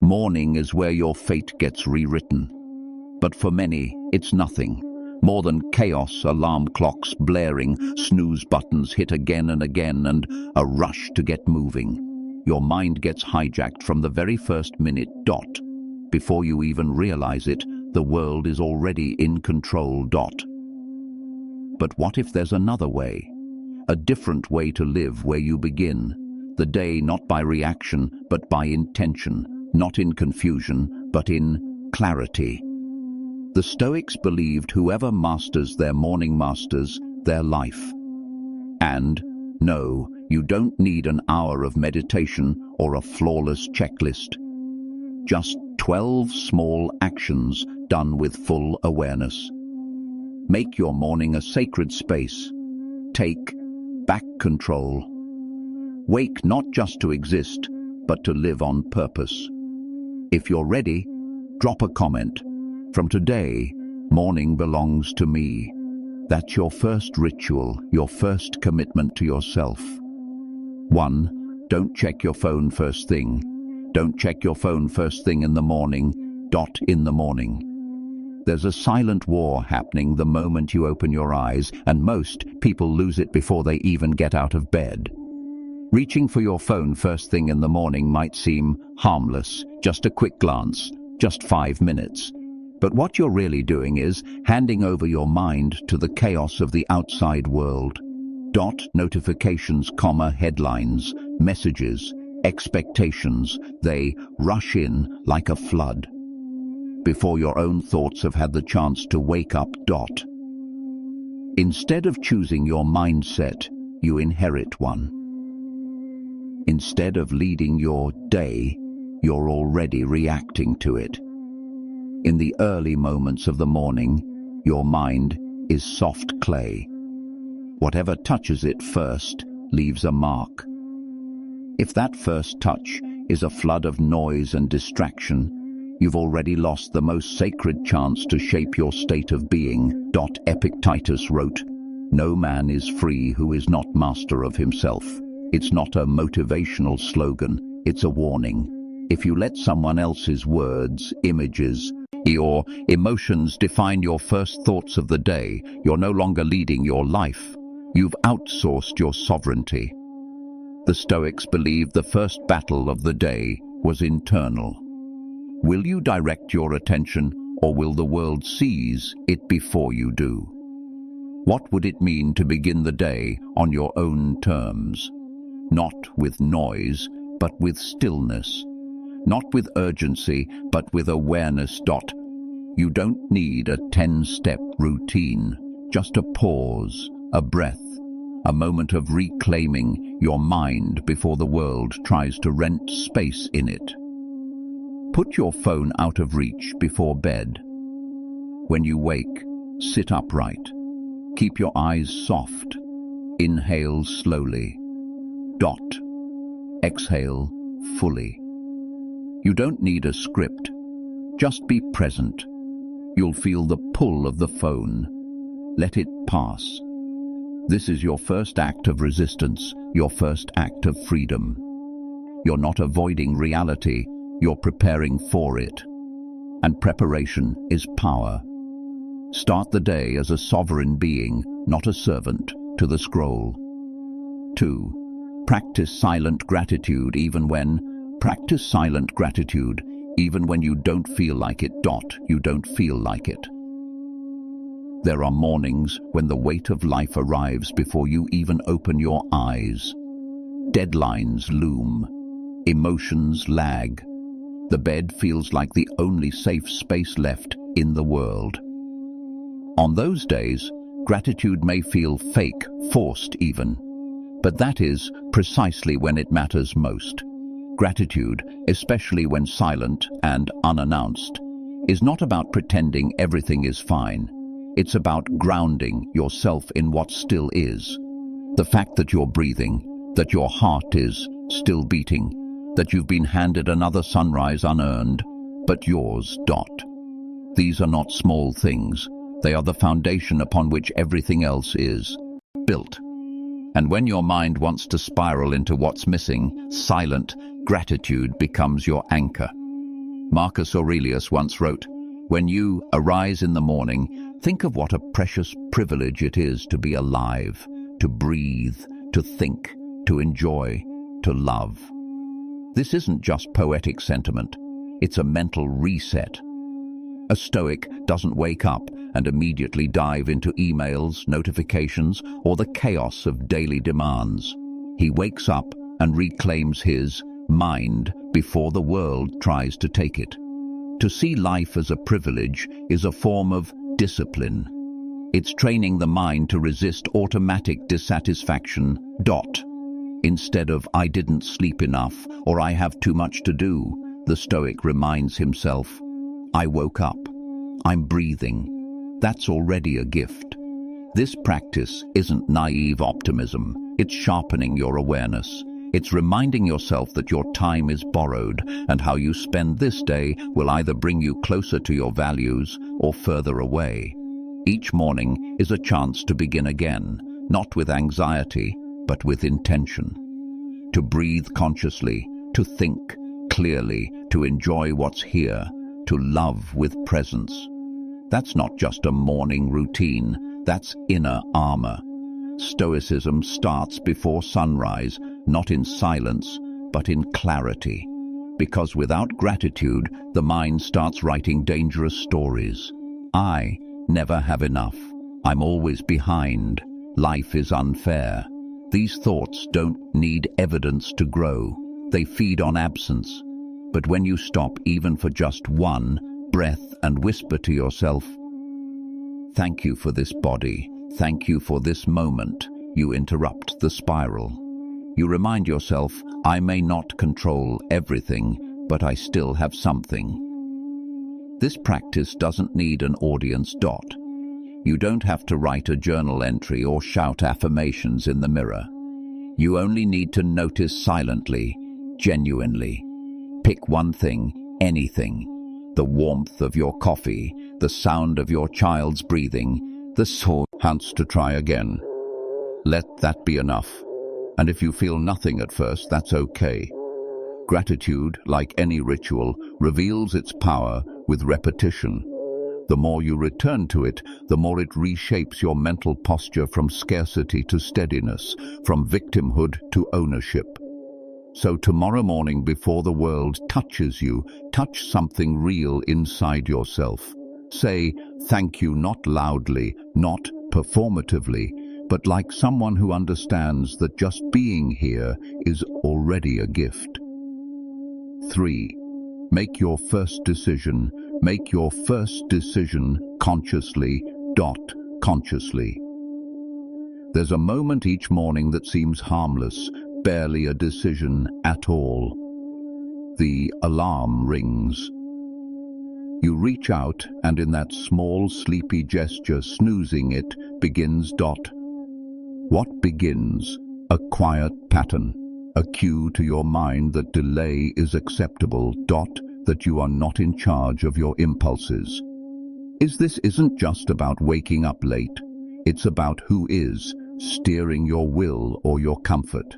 Morning is where your fate gets rewritten. But for many, it's nothing more than chaos, alarm clocks blaring, snooze buttons hit again and again, and a rush to get moving. Your mind gets hijacked from the very first minute dot. Before you even realize it, the world is already in control dot. But what if there's another way? A different way to live, where you begin the day not by reaction, but by intention, not in confusion, but in clarity. The Stoics believed whoever masters their morning masters their life. And no, you don't need an hour of meditation or a flawless checklist. Just 12 small actions done with full awareness. Make your morning a sacred space. Take back control. Wake not just to exist, but to live on purpose. If you're ready, drop a comment. From today, morning belongs to me. That's your first ritual, your first commitment to yourself. 1. Don't check your phone first thing. Don't check your phone first thing in the morning. In the morning. There's a silent war happening the moment you open your eyes, and most people lose it before they even get out of bed. Reaching for your phone first thing in the morning might seem harmless, just a quick glance, just 5 minutes. But what you're really doing is handing over your mind to the chaos of the outside world. Notifications, headlines, messages, expectations, they rush in like a flood. Before your own thoughts have had the chance to wake up. Instead of choosing your mindset, you inherit one. Instead of leading your day, you're already reacting to it. In the early moments of the morning, your mind is soft clay. Whatever touches it first leaves a mark. If that first touch is a flood of noise and distraction, you've already lost the most sacred chance to shape your state of being. Epictetus wrote, "No man is free who is not master of himself." It's not a motivational slogan, it's a warning. If you let someone else's words, images, or emotions define your first thoughts of the day, you're no longer leading your life. You've outsourced your sovereignty. The Stoics believed the first battle of the day was internal. Will you direct your attention, or will the world seize it before you do? What would it mean to begin the day on your own terms? Not with noise, but with stillness. Not with urgency, but with awareness. You don't need a 10-step routine, just a pause, a breath, a moment of reclaiming your mind before the world tries to rent space in it. Put your phone out of reach before bed. When you wake, sit upright. Keep your eyes soft. Inhale slowly. Exhale fully. You don't need a script. Just be present. You'll feel the pull of the phone. Let it pass. This is your first act of resistance, your first act of freedom. You're not avoiding reality, you're preparing for it. And preparation is power. Start the day as a sovereign being, not a servant to the scroll. 2. Practice silent gratitude even when you don't feel like it. You don't feel like it. There are mornings when the weight of life arrives before you even open your eyes. Deadlines loom. Emotions lag. The bed feels like the only safe space left in the world. On those days, gratitude may feel fake, forced even. But that is precisely when it matters most. Gratitude, especially when silent and unannounced, is not about pretending everything is fine. It's about grounding yourself in what still is. The fact that you're breathing, that your heart is still beating, that you've been handed another sunrise unearned, but yours. These are not small things. They are the foundation upon which everything else is built. And when your mind wants to spiral into what's missing, silent gratitude becomes your anchor. Marcus Aurelius once wrote, "When you arise in the morning, think of what a precious privilege it is to be alive, to breathe, to think, to enjoy, to love." This isn't just poetic sentiment, it's a mental reset. A Stoic doesn't wake up and immediately dive into emails, notifications, or the chaos of daily demands. He wakes up and reclaims his mind before the world tries to take it. To see life as a privilege is a form of discipline. It's training the mind to resist automatic dissatisfaction. Instead of "I didn't sleep enough" or "I have too much to do," the Stoic reminds himself, "I woke up. I'm breathing. That's already a gift." This practice isn't naive optimism. It's sharpening your awareness. It's reminding yourself that your time is borrowed, and how you spend this day will either bring you closer to your values or further away. Each morning is a chance to begin again, not with anxiety, but with intention. To breathe consciously, to think clearly, to enjoy what's here, to love with presence. That's not just a morning routine, that's inner armor. Stoicism starts before sunrise, not in silence, but in clarity. Because without gratitude, the mind starts writing dangerous stories. I never have enough. I'm always behind. Life is unfair. These thoughts don't need evidence to grow. They feed on absence. But when you stop even for just one breath and whisper to yourself, "Thank you for this body. Thank you for this moment," you interrupt the spiral. You remind yourself, "I may not control everything, but I still have something." This practice doesn't need an audience. You don't have to write a journal entry or shout affirmations in the mirror. You only need to notice silently, genuinely. Pick one thing, anything. The warmth of your coffee, the sound of your child's breathing, the hands to try again. Let that be enough. And if you feel nothing at first, that's okay. Gratitude, like any ritual, reveals its power with repetition. The more you return to it, the more it reshapes your mental posture from scarcity to steadiness, from victimhood to ownership. So tomorrow morning, before the world touches you, touch something real inside yourself. Say thank you, not loudly, not performatively, but like someone who understands that just being here is already a gift. 3. Make your first decision. Make your first decision consciously. Consciously. There's a moment each morning that seems harmless, barely a decision at all. The alarm rings. You reach out, and in that small, sleepy gesture, snoozing it, begins. What begins? A quiet pattern, a cue to your mind that delay is acceptable. That you are not in charge of your impulses. This isn't just about waking up late. It's about who is steering your will or your comfort.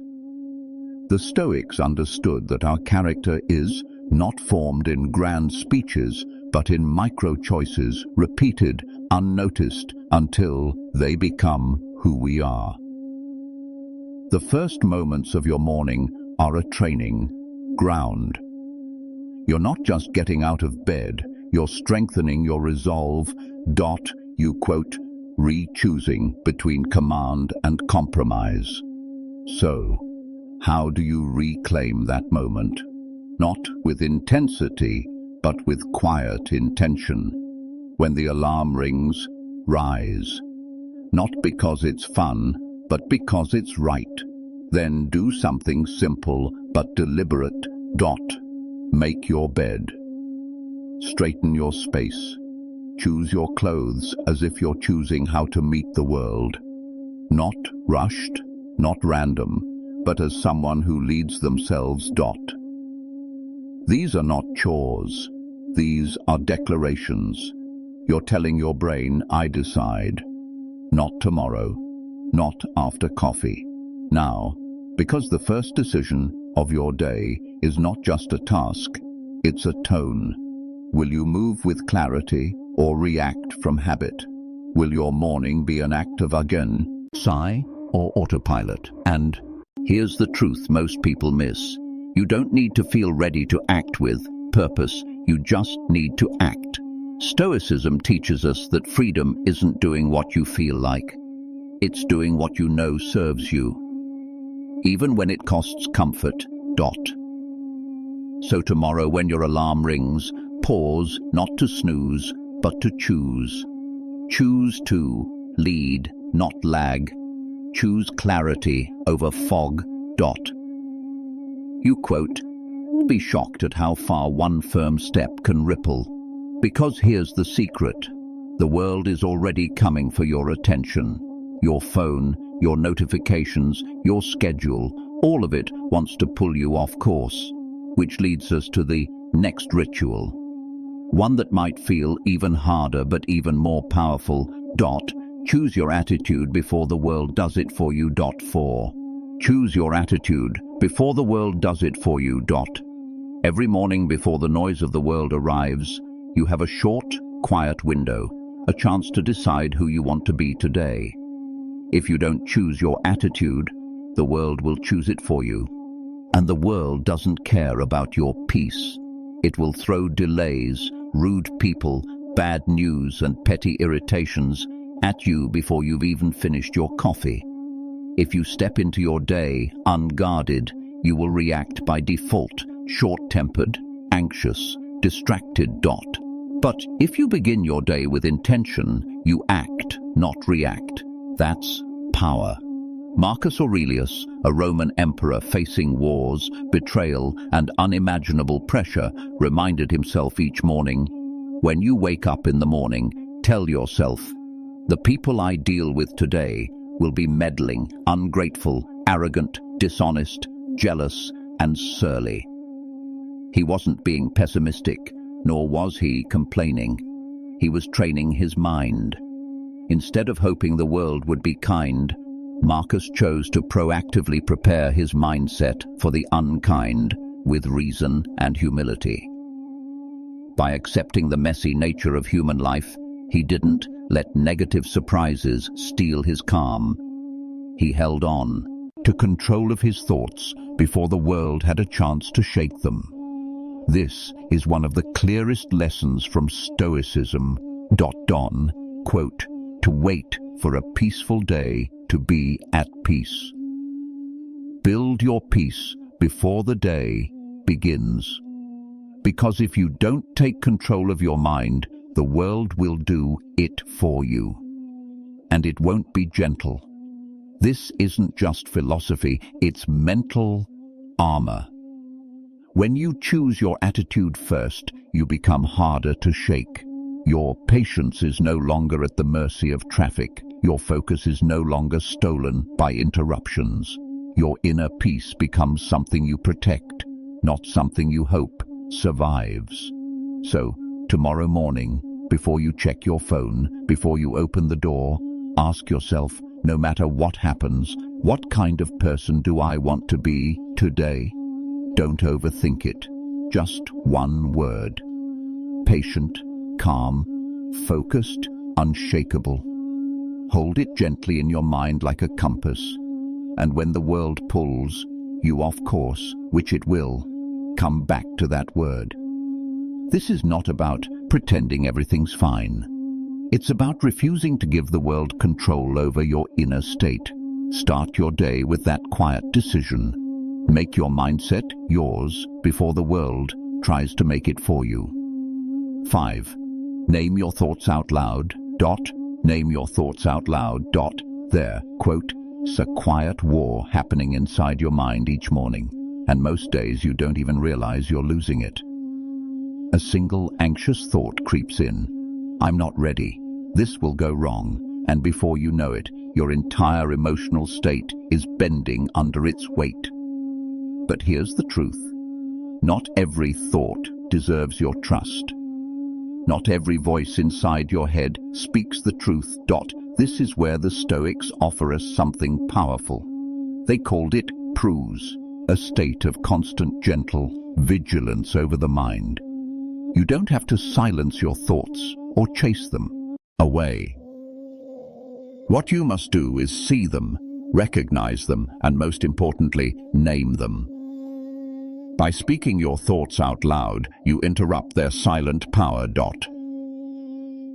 The Stoics understood that our character is not formed in grand speeches, but in micro-choices, repeated, unnoticed, until they become who we are. The first moments of your morning are a training ground. You're not just getting out of bed, you're strengthening your resolve. You quote, re-choosing between command and compromise. So, how do you reclaim that moment? Not with intensity, but with quiet intention. When the alarm rings, rise. Not because it's fun, but because it's right. Then do something simple but deliberate. Make your bed. Straighten your space. Choose your clothes as if you're choosing how to meet the world. Not rushed, not random, but as someone who leads themselves. These are not chores. These are declarations. You're telling your brain, I decide. Not tomorrow. Not after coffee. Now. Because the first decision of your day is not just a task, it's a tone. Will you move with clarity or react from habit? Will your morning be an act of again, sigh, or autopilot? And here's the truth most people miss. You don't need to feel ready to act with purpose, you just need to act. Stoicism teaches us that freedom isn't doing what you feel like. It's doing what you know serves you, even when it costs comfort. So tomorrow when your alarm rings, pause not to snooze, but to choose. Choose to lead, not lag. Choose clarity over fog. You quote, "Be shocked at how far one firm step can ripple." Because here's the secret. The world is already coming for your attention. Your phone, your notifications, your schedule, all of it wants to pull you off course. Which leads us to the next ritual. One that might feel even harder but even more powerful. Choose your attitude before the world does it for you. 4. Choose your attitude before the world does it for you. Every morning before the noise of the world arrives, you have a short, quiet window, a chance to decide who you want to be today. If you don't choose your attitude, the world will choose it for you. And the world doesn't care about your peace. It will throw delays, rude people, bad news and petty irritations at you before you've even finished your coffee. If you step into your day unguarded, you will react by default, short-tempered, anxious, distracted. But if you begin your day with intention, you act, not react. That's power. Marcus Aurelius, a Roman emperor facing wars, betrayal, and unimaginable pressure, reminded himself each morning, "When you wake up in the morning, tell yourself, the people I deal with today will be meddling, ungrateful, arrogant, dishonest, jealous, and surly." He wasn't being pessimistic, nor was he complaining. He was training his mind. Instead of hoping the world would be kind, Marcus chose to proactively prepare his mindset for the unkind with reason and humility. By accepting the messy nature of human life, he didn't let negative surprises steal his calm. He held on to control of his thoughts before the world had a chance to shake them. This is one of the clearest lessons from Stoicism. Quote, "To wait for a peaceful day to be at peace." Build your peace before the day begins. Because if you don't take control of your mind, the world will do it for you. And it won't be gentle. This isn't just philosophy, it's mental armor. When you choose your attitude first, you become harder to shake. Your patience is no longer at the mercy of traffic. Your focus is no longer stolen by interruptions. Your inner peace becomes something you protect, not something you hope survives. So, tomorrow morning, before you check your phone, before you open the door, ask yourself, no matter what happens, what kind of person do I want to be today? Don't overthink it. Just one word. Patient, calm, focused, unshakable. Hold it gently in your mind like a compass. And when the world pulls you off course, which it will, come back to that word. This is not about pretending everything's fine. It's about refusing to give the world control over your inner state. Start your day with that quiet decision. Make your mindset yours before the world tries to make it for you. 5. Name your thoughts out loud. Name your thoughts out loud. There, quote, "It's a quiet war happening inside your mind each morning, and most days you don't even realize you're losing it." A single anxious thought creeps in. "I'm not ready. This will go wrong." And before you know it, your entire emotional state is bending under its weight. But here's the truth. Not every thought deserves your trust. Not every voice inside your head speaks the truth. This is where the Stoics offer us something powerful. They called it prus, a state of constant gentle vigilance over the mind. You don't have to silence your thoughts or chase them away. What you must do is see them, recognize them, and most importantly, name them. By speaking your thoughts out loud, you interrupt their silent power.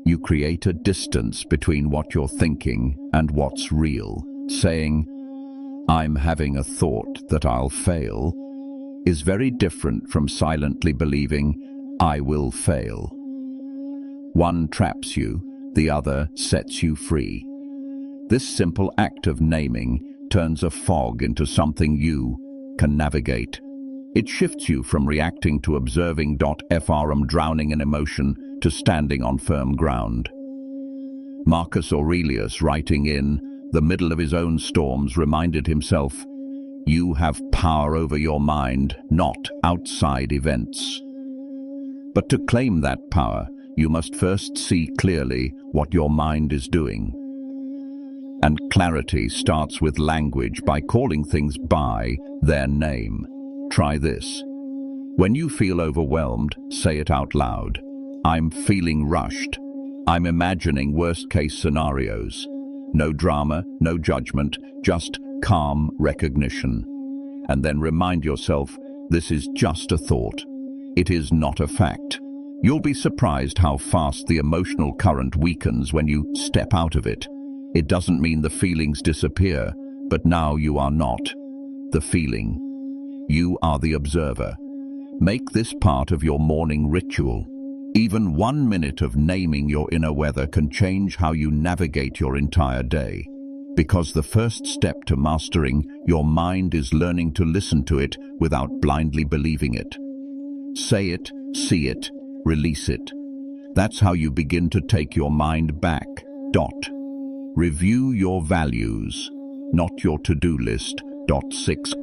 You create a distance between what you're thinking and what's real. Saying, "I'm having a thought that I'll fail," is very different from silently believing, "I will fail." One traps you, the other sets you free. This simple act of naming turns a fog into something you can navigate. It shifts you from reacting to observing. From drowning in emotion to standing on firm ground. Marcus Aurelius, writing in the middle of his own storms, reminded himself, "You have power over your mind, not outside events." But to claim that power, you must first see clearly what your mind is doing. And clarity starts with language, by calling things by their name. Try this. When you feel overwhelmed, say it out loud. "I'm feeling rushed." I'm imagining worst-case scenarios. No drama, no judgment, just calm recognition. And then remind yourself, this is just a thought. It is not a fact. You'll be surprised how fast the emotional current weakens when you step out of it. It doesn't mean the feelings disappear, but now you are not the feeling. You are the observer. Make this part of your morning ritual. Even 1 minute of naming your inner weather can change how you navigate your entire day. Because the first step to mastering your mind is learning to listen to it without blindly believing it. Say it, see it, release it. That's how you begin to take your mind back. Review your values, not your to-do list. 6,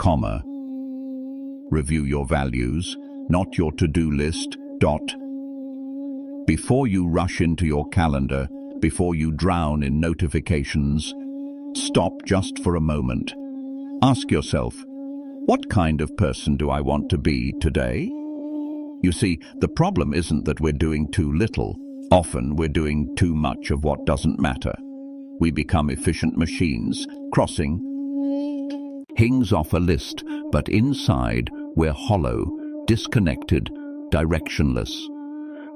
Review your values, not your to-do list. Before you rush into your calendar, before you drown in notifications, stop just for a moment. Ask yourself, what kind of person do I want to be today? You see, the problem isn't that we're doing too little. Often we're doing too much of what doesn't matter. We become efficient machines, crossing things off a list, but inside we're hollow, disconnected, directionless.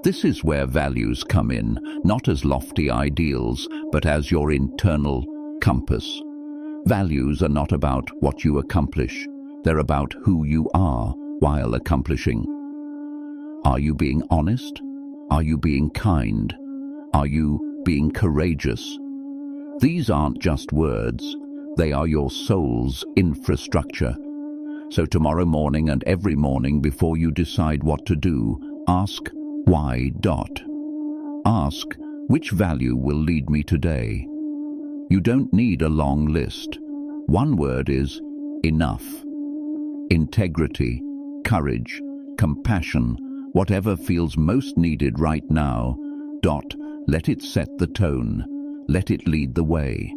This is where values come in, not as lofty ideals, but as your internal compass. Values are not about what you accomplish. They're about who you are while accomplishing. Are you being honest? Are you being kind? Are you being courageous? These aren't just words. They are your soul's infrastructure. So tomorrow morning and every morning before you decide what to do, ask why. Ask, which value will lead me today? You don't need a long list. One word is enough. Integrity, courage, compassion, whatever feels most needed right now. Let it set the tone. Let it lead the way.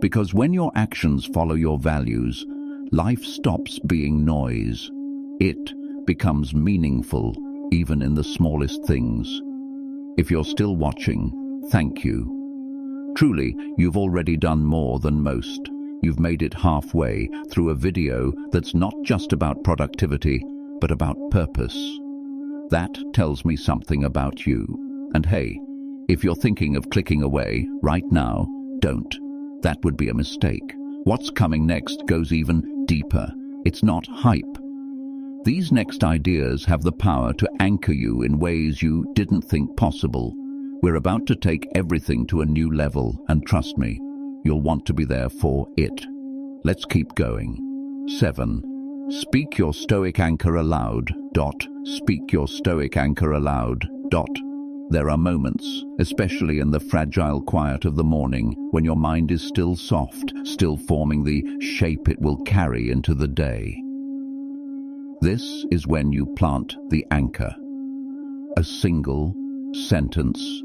Because when your actions follow your values, life stops being noise. It becomes meaningful, even in the smallest things. If you're still watching, thank you. Truly, you've already done more than most. You've made it halfway through a video that's not just about productivity, but about purpose. That tells me something about you. And hey, if you're thinking of clicking away right now, don't. That would be a mistake. What's coming next goes even deeper. It's not hype. These next ideas have the power to anchor you in ways you didn't think possible. We're about to take everything to a new level, and trust me, you'll want to be there for it. Let's keep going. 7. Speak your Stoic anchor aloud. Speak your Stoic anchor aloud. There are moments, especially in the fragile quiet of the morning, when your mind is still soft, still forming the shape it will carry into the day. This is when you plant the anchor. A single sentence,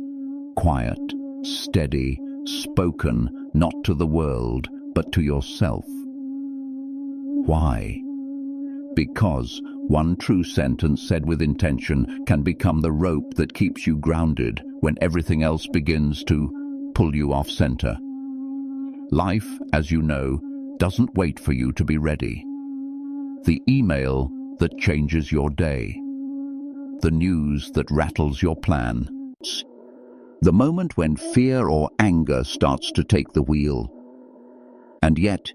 quiet, steady, spoken not to the world, but to yourself. Why? Because One true sentence said with intention can become the rope that keeps you grounded when everything else begins to pull you off center. Life, as you know, doesn't wait for you to be ready. The email that changes your day. The news that rattles your plans. The moment when fear or anger starts to take the wheel. And yet,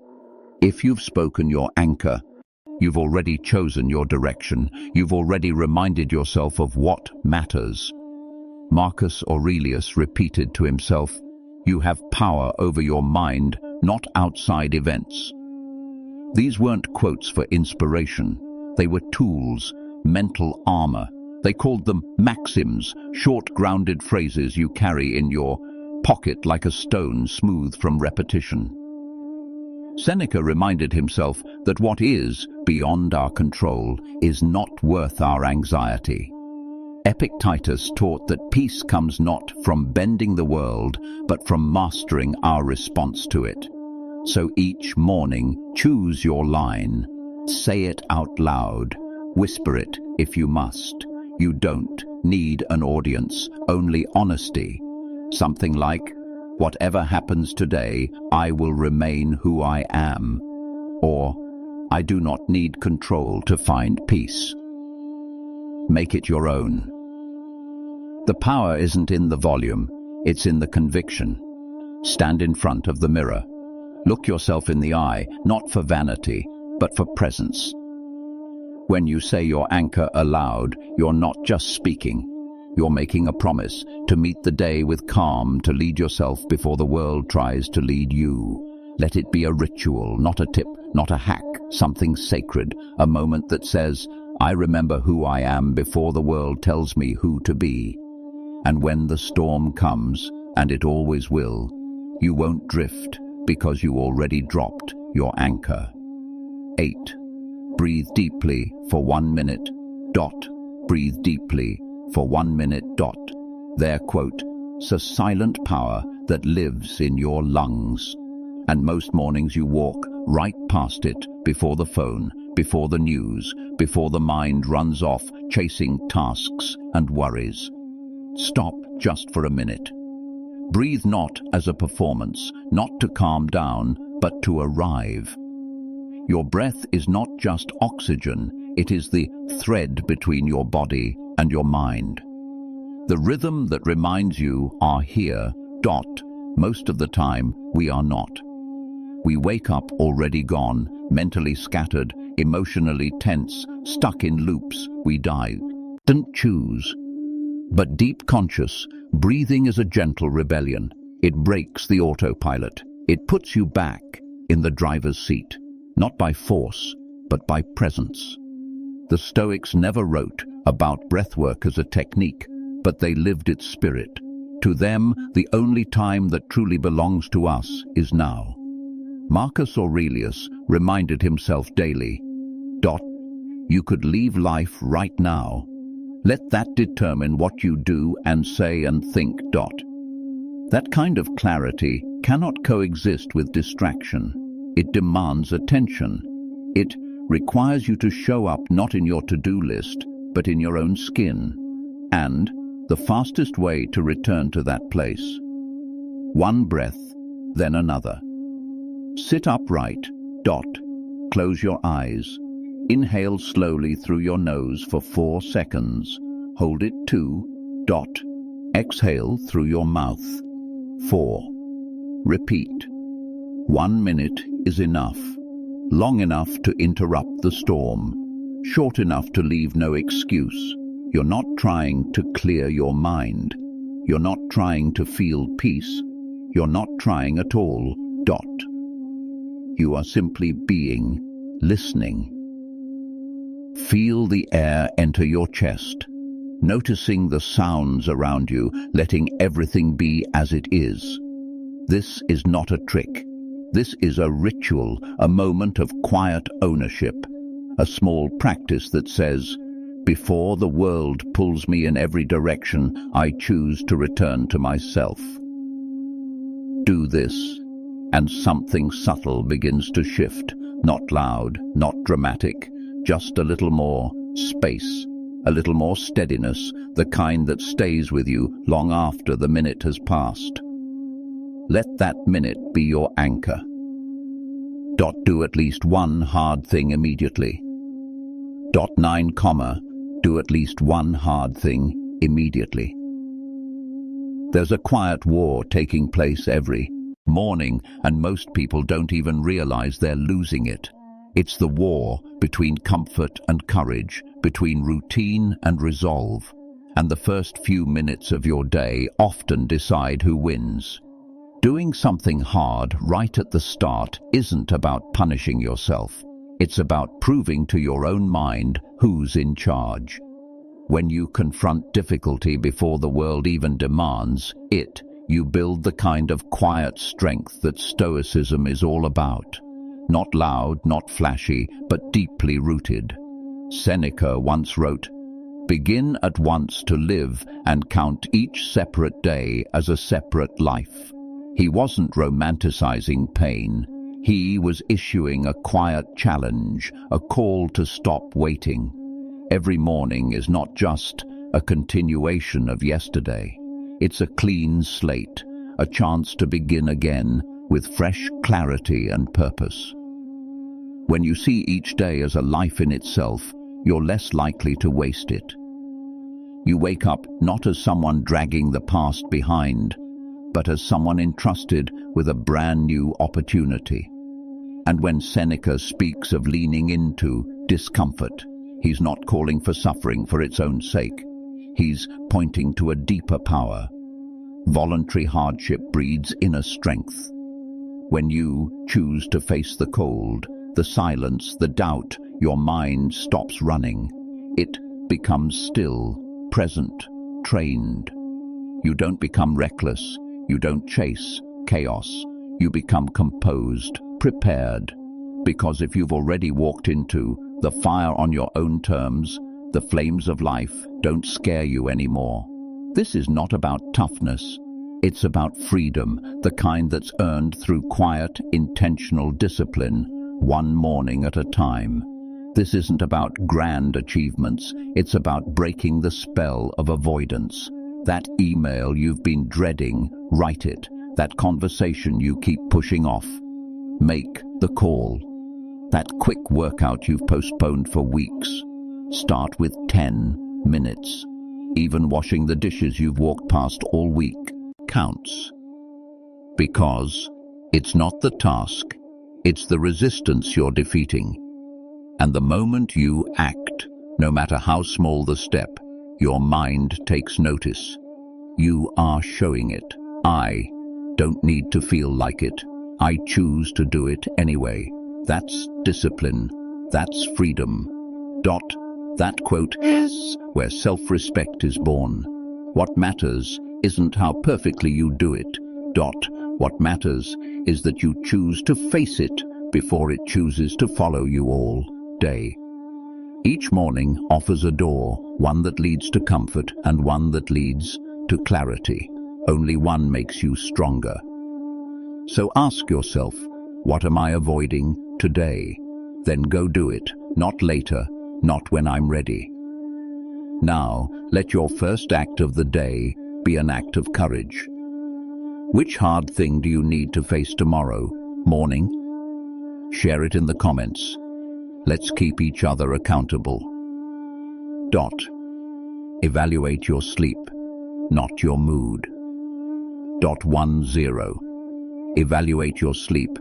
if you've spoken your anchor, you've already chosen your direction. You've already reminded yourself of what matters. Marcus Aurelius repeated to himself, "You have power over your mind, not outside events." These weren't quotes for inspiration. They were tools, mental armor. They called them maxims, short, grounded phrases you carry in your pocket like a stone smooth from repetition. Seneca reminded himself that what is beyond our control is not worth our anxiety. Epictetus taught that peace comes not from bending the world, but from mastering our response to it. So each morning, choose your line. Say it out loud. Whisper it if you must. You don't need an audience, only honesty. Something like, "Whatever happens today, I will remain who I am." Or, "I do not need control to find peace." Make it your own. The power isn't in the volume, it's in the conviction. Stand in front of the mirror. Look yourself in the eye, not for vanity, but for presence. When you say your anchor aloud, you're not just speaking. You're making a promise to meet the day with calm, to lead yourself before the world tries to lead you. Let it be a ritual, not a tip, not a hack, something sacred, a moment that says, "I remember who I am before the world tells me who to be." And when the storm comes, and it always will, you won't drift because you already dropped your anchor. 8. Breathe deeply for 1 minute. Breathe deeply for 1 minute. Their quote, "a silent power that lives in your lungs." And most mornings you walk right past it, before the phone, before the news, before the mind runs off chasing tasks and worries. Stop just for a minute. Breathe not as a performance, not to calm down, but to arrive. Your breath is not just oxygen, it is the thread between your body and your mind. The rhythm that reminds you are here. Most of the time, we are not. We wake up already gone, mentally scattered, emotionally tense, stuck in loops. We didn't choose. But deep conscious, breathing is a gentle rebellion. It breaks the autopilot. It puts you back in the driver's seat. Not by force, but by presence. The Stoics never wrote about breathwork as a technique, but they lived its spirit. To them, the only time that truly belongs to us is now. Marcus Aurelius reminded himself daily, "You could leave life right now. Let that determine what you do and say and think. That kind of clarity cannot coexist with distraction. It demands attention. It requires you to show up not in your to-do list, but in your own skin. And the fastest way to return to that place. One breath, then another. Sit upright. Close your eyes. Inhale slowly through your nose for 4 seconds. Hold it 2. Exhale through your mouth. 4. Repeat. 1 minute is enough. Long enough to interrupt the storm. Short enough to leave no excuse. You're not trying to clear your mind. You're not trying to feel peace. You're not trying at all. You are simply being, listening. Feel the air enter your chest, noticing the sounds around you, letting everything be as it is. This is not a trick. This is a ritual, a moment of quiet ownership, a small practice that says, before the world pulls me in every direction, I choose to return to myself. Do this, and something subtle begins to shift, not loud, not dramatic, just a little more Space. A little more steadiness, the kind that stays with you long after the minute has passed. Let that minute be your anchor. Do at least one hard thing immediately. 9, do at least one hard thing immediately. There's a quiet war taking place every morning, and most people don't even realize they're losing it. It's the war between comfort and courage, between routine and resolve. And the first few minutes of your day often decide who wins. Doing something hard right at the start isn't about punishing yourself. It's about proving to your own mind who's in charge. When you confront difficulty before the world even demands it, you build the kind of quiet strength that Stoicism is all about. Not loud, not flashy, but deeply rooted. Seneca once wrote, "Begin at once to live and count each separate day as a separate life." He wasn't romanticizing pain. He was issuing a quiet challenge, a call to stop waiting. Every morning is not just a continuation of yesterday. It's a clean slate, a chance to begin again with fresh clarity and purpose. When you see each day as a life in itself, you're less likely to waste it. You wake up not as someone dragging the past behind, but as someone entrusted with a brand new opportunity. And when Seneca speaks of leaning into discomfort, he's not calling for suffering for its own sake. He's pointing to a deeper power. Voluntary hardship breeds inner strength. When you choose to face the cold, the silence, the doubt, your mind stops running. It becomes still, present, trained. You don't become reckless. You don't chase chaos. You become composed, prepared. Because if you've already walked into the fire on your own terms, the flames of life don't scare you anymore. This is not about toughness. It's about freedom, the kind that's earned through quiet, intentional discipline, one morning at a time. This isn't about grand achievements. It's about breaking the spell of avoidance. That email you've been dreading, write it. That conversation you keep pushing off, make the call. That quick workout you've postponed for weeks, start with 10 minutes. Even washing the dishes you've walked past all week counts. Because it's not the task, it's the resistance you're defeating. And the moment you act, no matter how small the step, your mind takes notice. You are showing it. I don't need to feel like it. I choose to do it anyway. That's discipline. That's freedom. That quote is where self-respect is born. What matters isn't how perfectly you do it. What matters is that you choose to face it before it chooses to follow you all day. Each morning offers a door, one that leads to comfort and one that leads to clarity. Only one makes you stronger. So ask yourself, what am I avoiding today? Then go do it, not later, not when I'm ready. Now, let your first act of the day be an act of courage. Which hard thing do you need to face tomorrow morning? Share it in the comments. Let's keep each other accountable. Evaluate your sleep, not your mood. 10. Evaluate your sleep,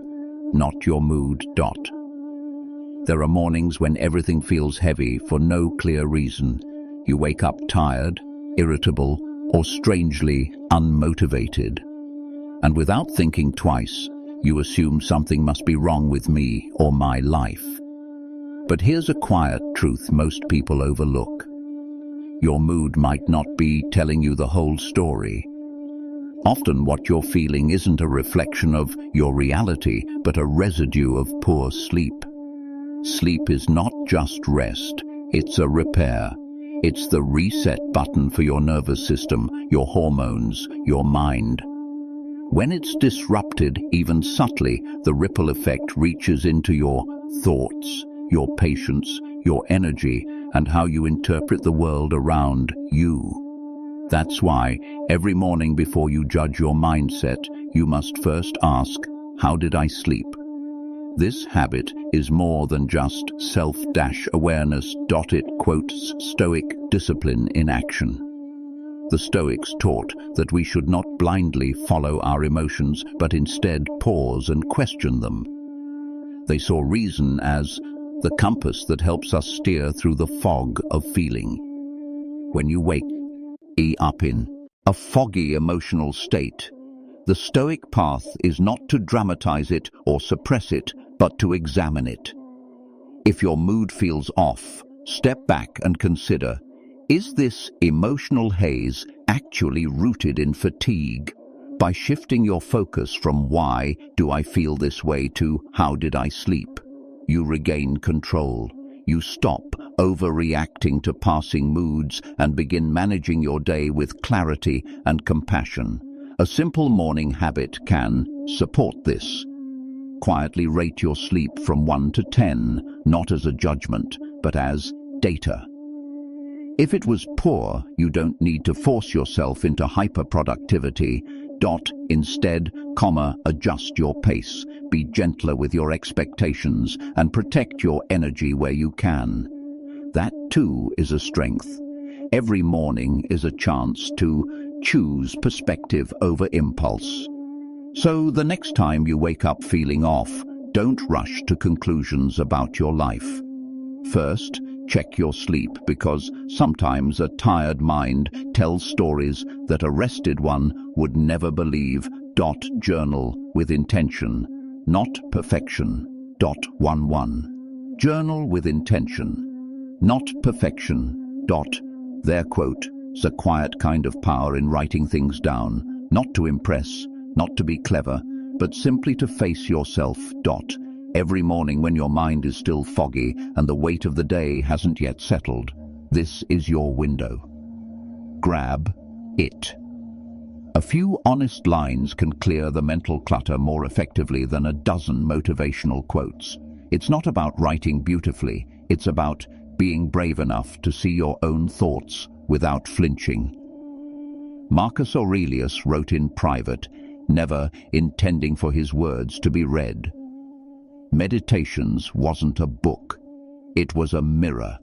not your mood. There are mornings when everything feels heavy for no clear reason. You wake up tired, irritable, or strangely unmotivated. And without thinking twice, you assume something must be wrong with me or my life. But here's a quiet truth most people overlook. Your mood might not be telling you the whole story. Often what you're feeling isn't a reflection of your reality, but a residue of poor sleep. Sleep is not just rest, it's a repair. It's the reset button for your nervous system, your hormones, your mind. When it's disrupted, even subtly, the ripple effect reaches into your thoughts, your patience, your energy, and how you interpret the world around you. That's why, every morning before you judge your mindset, you must first ask, how did I sleep? This habit is more than just self-awareness. It quotes Stoic discipline in action. The Stoics taught that we should not blindly follow our emotions, but instead pause and question them. They saw reason as the compass that helps us steer through the fog of feeling. When you wake up in a foggy emotional state, the Stoic path is not to dramatize it or suppress it, but to examine it. If your mood feels off, step back and consider, is this emotional haze actually rooted in fatigue? By shifting your focus from why do I feel this way to how did I sleep, you regain control. You stop overreacting to passing moods and begin managing your day with clarity and compassion. A simple morning habit can support this. Quietly rate your sleep from 1 to 10, not as a judgment, but as data. If it was poor, you don't need to force yourself into hyper-productivity. Instead, adjust your pace, be gentler with your expectations, and protect your energy where you can. That too is a strength. Every morning is a chance to choose perspective over impulse. So the next time you wake up feeling off, don't rush to conclusions about your life. First, check your sleep, because sometimes a tired mind tells stories that a rested one would never believe. Journal with intention, not perfection. 11. Journal with intention, not perfection. Their quote is a quiet kind of power in writing things down, not to impress, not to be clever, but simply to face yourself. Every morning when your mind is still foggy and the weight of the day hasn't yet settled, this is your window. Grab it. A few honest lines can clear the mental clutter more effectively than a dozen motivational quotes. It's not about writing beautifully, it's about being brave enough to see your own thoughts without flinching. Marcus Aurelius wrote in private, never intending for his words to be read. Meditations wasn't a book, it was a mirror,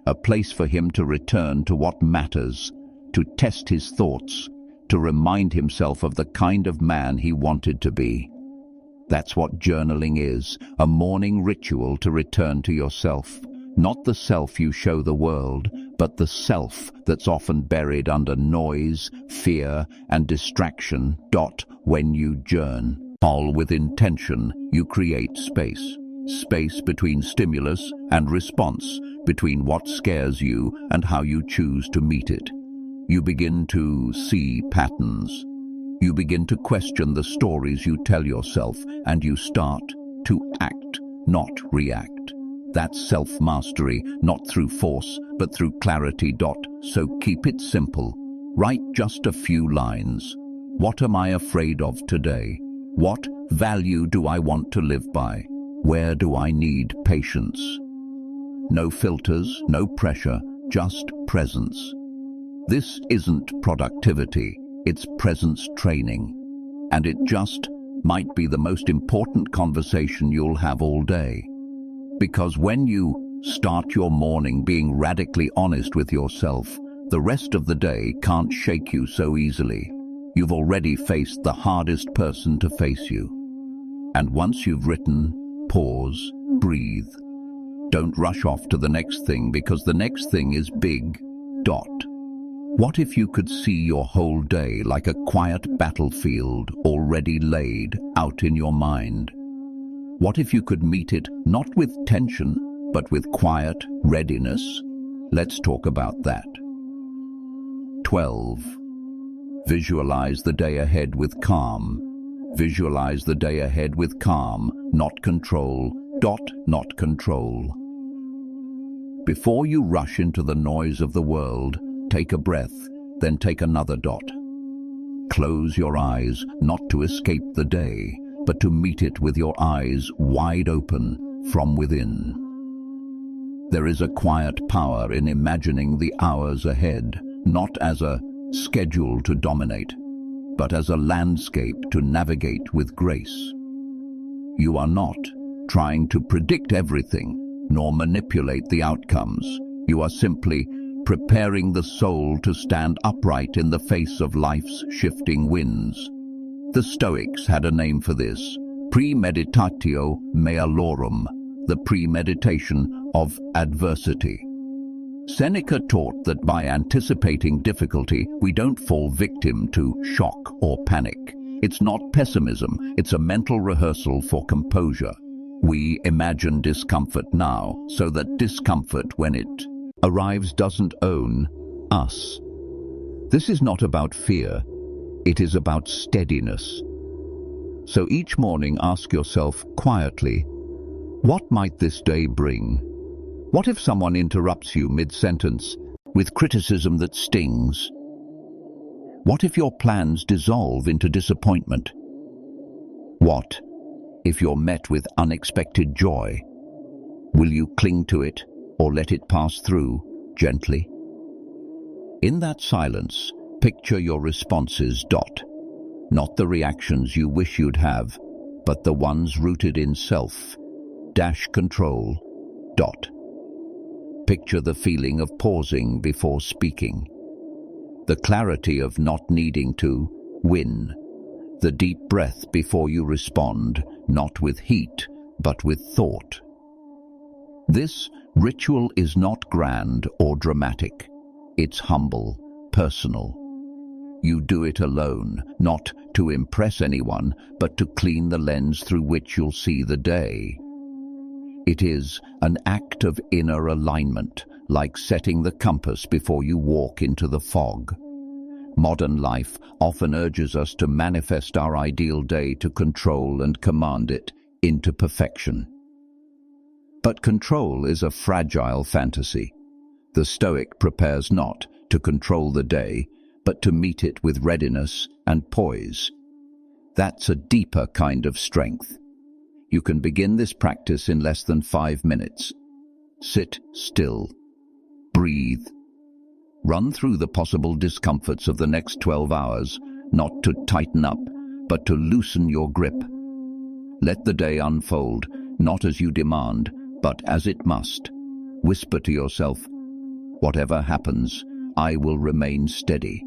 a place for him to return to what matters, to test his thoughts, to remind himself of the kind of man he wanted to be. That's what journaling is, a morning ritual to return to yourself, not the self you show the world, but the self that's often buried under noise, fear, and distraction. When you journal with intention, you create space. Space between stimulus and response, between what scares you and how you choose to meet it. You begin to see patterns. You begin to question the stories you tell yourself, and you start to act, not react. That's self-mastery, not through force, but through clarity. So keep it simple. Write just a few lines. What am I afraid of today? What value do I want to live by? Where do I need patience? No filters, no pressure, just presence. This isn't productivity, it's presence training. And it just might be the most important conversation you'll have all day. Because when you start your morning being radically honest with yourself, the rest of the day can't shake you so easily. You've already faced the hardest person to face you. And once you've written, pause, breathe. Don't rush off to the next thing, because the next thing is big. What if you could see your whole day like a quiet battlefield already laid out in your mind? What if you could meet it not with tension, but with quiet readiness? Let's talk about that. 12. Visualize the day ahead with calm. Visualize the day ahead with calm, not control. Not control. Before you rush into the noise of the world, take a breath, then take another. Close your eyes, not to escape the day, but to meet it with your eyes wide open from within. There is a quiet power in imagining the hours ahead, not as a schedule to dominate, but as a landscape to navigate with grace. You are not trying to predict everything, nor manipulate the outcomes. You are simply preparing the soul to stand upright in the face of life's shifting winds. The Stoics had a name for this: premeditatio malorum, the premeditation of adversity. Seneca taught that by anticipating difficulty, we don't fall victim to shock or panic. It's not pessimism, it's a mental rehearsal for composure. We imagine discomfort now, so that discomfort, when it arrives, doesn't own us. This is not about fear, it is about steadiness. So each morning ask yourself quietly, what might this day bring? What if someone interrupts you mid-sentence with criticism that stings? What if your plans dissolve into disappointment? What if you're met with unexpected joy? Will you cling to it or let it pass through gently? In that silence, picture your responses. Not the reactions you wish you'd have, but the ones rooted in self-control. Picture the feeling of pausing before speaking, the clarity of not needing to win, the deep breath before you respond, not with heat, but with thought. This ritual is not grand or dramatic. It's humble, personal. You do it alone, not to impress anyone, but to clean the lens through which you'll see the day. It is an act of inner alignment, like setting the compass before you walk into the fog. Modern life often urges us to manifest our ideal day, to control and command it into perfection. But control is a fragile fantasy. The Stoic prepares not to control the day, but to meet it with readiness and poise. That's a deeper kind of strength. You can begin this practice in less than 5 minutes. Sit still. Breathe. Run through the possible discomforts of the next 12 hours, not to tighten up, but to loosen your grip. Let the day unfold, not as you demand, but as it must. Whisper to yourself, whatever happens, I will remain steady.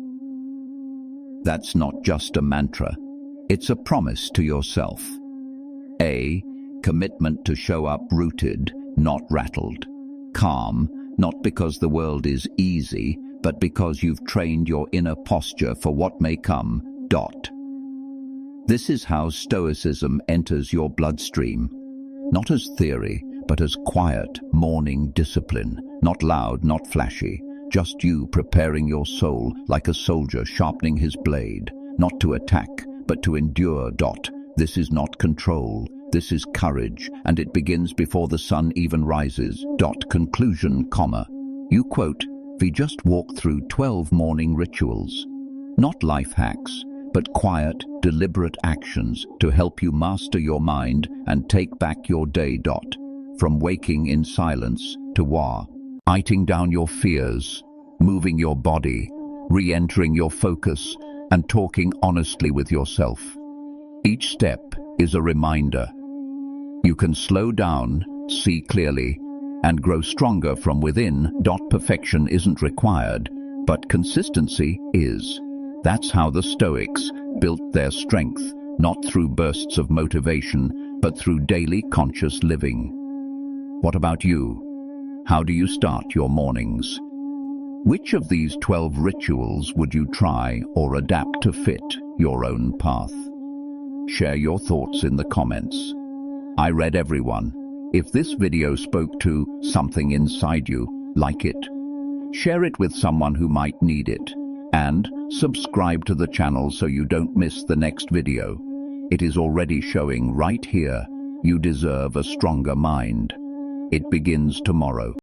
That's not just a mantra, it's a promise to yourself. A commitment to show up rooted, not rattled. Calm, not because the world is easy, but because you've trained your inner posture for what may come. This is how Stoicism enters your bloodstream, not as theory, but as quiet, morning discipline, not loud, not flashy, just you preparing your soul like a soldier sharpening his blade, not to attack, but to endure. This is not control, this is courage, and it begins before the sun even rises. Conclusion, you quote, we just walked through 12 morning rituals, not life hacks, but quiet, deliberate actions to help you master your mind and take back your day. From waking in silence to writing down your fears, moving your body, re-entering your focus, and talking honestly with yourself. Each step is a reminder. You can slow down, see clearly, and grow stronger from within. Perfection isn't required, but consistency is. That's how the Stoics built their strength, not through bursts of motivation, but through daily conscious living. What about you? How do you start your mornings? Which of these 12 rituals would you try or adapt to fit your own path? Share your thoughts in the comments. I read everyone. If this video spoke to something inside you, like it. Share it with someone who might need it. And subscribe to the channel so you don't miss the next video. It is already showing right here. You deserve a stronger mind. It begins tomorrow.